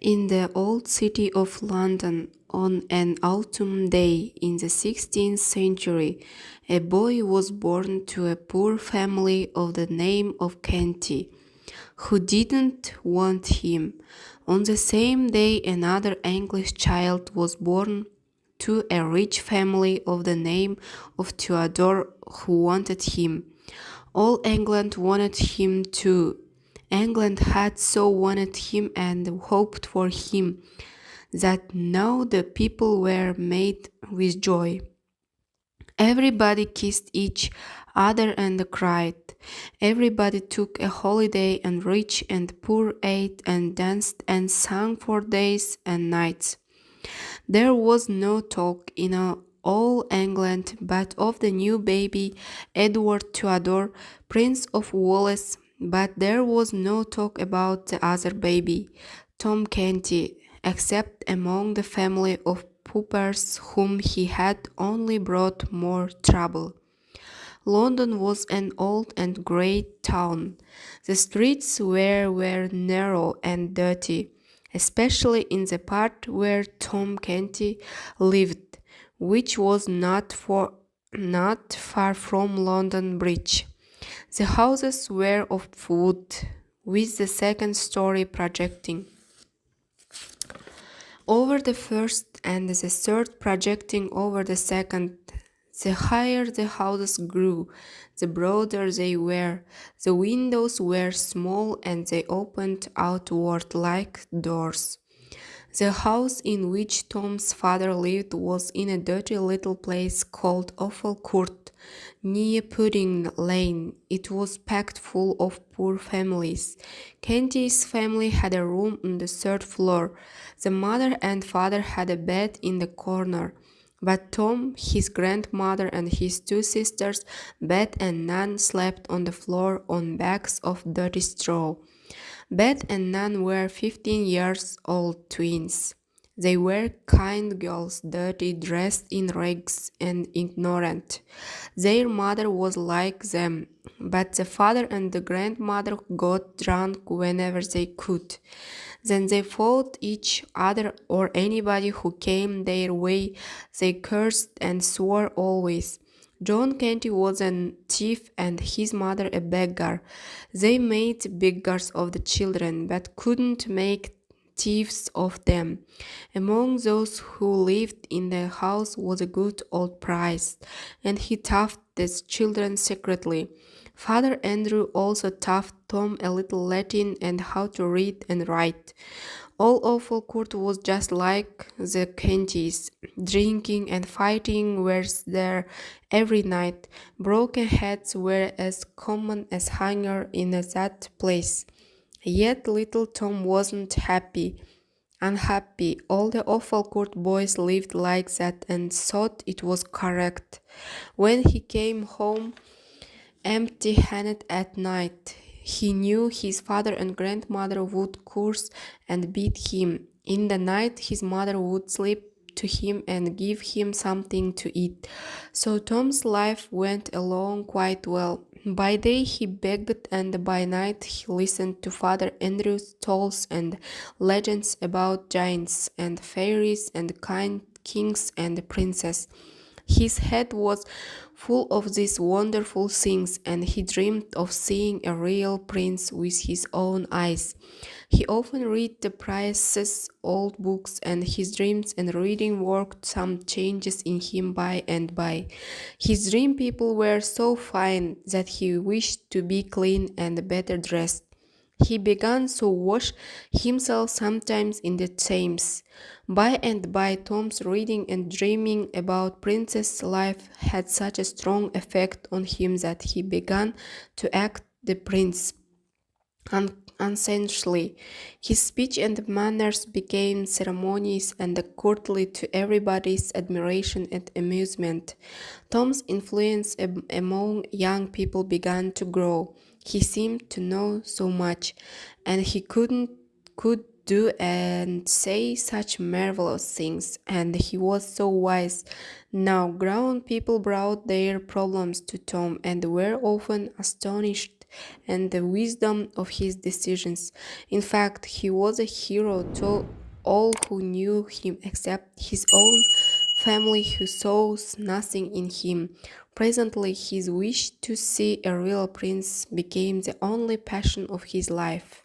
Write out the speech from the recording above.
In the old city of London, on an autumn day in the 16th century, a boy was born to a poor family of the name of Kenty, who didn't want him. On the same day, another English child was born to a rich family of the name of Theodore, who wanted him. All England wanted him too. England had so wanted him and hoped for him that now the people were made with joy. Everybody kissed each other and cried. Everybody took a holiday, and rich and poor ate and danced and sang for days and nights. There was no talk in all England but of the new baby Edward Theodore, Prince of Wales, but there was no talk about the other baby, Tom Kenty, except among the family of paupers whom he had only brought more trouble. London was an old and great town. The streets were narrow and dirty, especially in the part where Tom Kenty lived, which was not far from London Bridge. The houses were of wood, with the second story projecting over the first and the third projecting over the second. The higher the houses grew, the broader they were. The windows were small and they opened outward like doors. The house in which Tom's father lived was in a dirty little place called Offal Court, near Pudding Lane. It was packed full of poor families. Kenty's family had a room on the third floor. The mother and father had a bed in the corner. But Tom, his grandmother, and his two sisters, Bet and Nan, slept on the floor on bags of dirty straw. Bet and Nan were 15 years old twins. They were kind girls, dirty, dressed in rags, and ignorant. Their mother was like them, but the father and the grandmother got drunk whenever they could. Then they fought each other or anybody who came their way. They cursed and swore always. John Kenty was a thief and his mother a beggar. They made beggars of the children, but couldn't make thieves of them. Among those who lived in the house was a good old priest, and he taught the children secretly. Father Andrew also taught Tom a little Latin and how to read and write. All Offal Court was just like the Kentys. Drinking and fighting were there every night. Broken heads were as common as hunger in that place. Yet little Tom wasn't unhappy. All the Offal Court boys lived like that and thought it was correct. When he came home empty-handed at night, he knew his father and grandmother would curse and beat him. In the night, his mother would sleep to him and give him something to eat. So Tom's life went along quite well. By day he begged, and by night he listened to Father Andrew's tales and legends about giants and fairies and kind kings and princes. His head was full of these wonderful things, and he dreamed of seeing a real prince with his own eyes. He often read the priest's old books, and his dreams and reading worked some changes in him by and by. His dream people were so fine that he wished to be clean and better dressed. He began to wash himself sometimes in the Thames. By and by, Tom's reading and dreaming about Princess life had such a strong effect on him that he began to act the prince unceasingly. His speech and manners became ceremonious and courtly to everybody's admiration and amusement. Tom's influence among young people began to grow. He seemed to know so much, and he could do and say such marvelous things, and he was so wise. Now grown people brought their problems to Tom and were often astonished and the wisdom of his decisions. In fact, he was a hero to all who knew him except his own family, who saw nothing in him. Presently, his wish to see a real prince became the only passion of his life.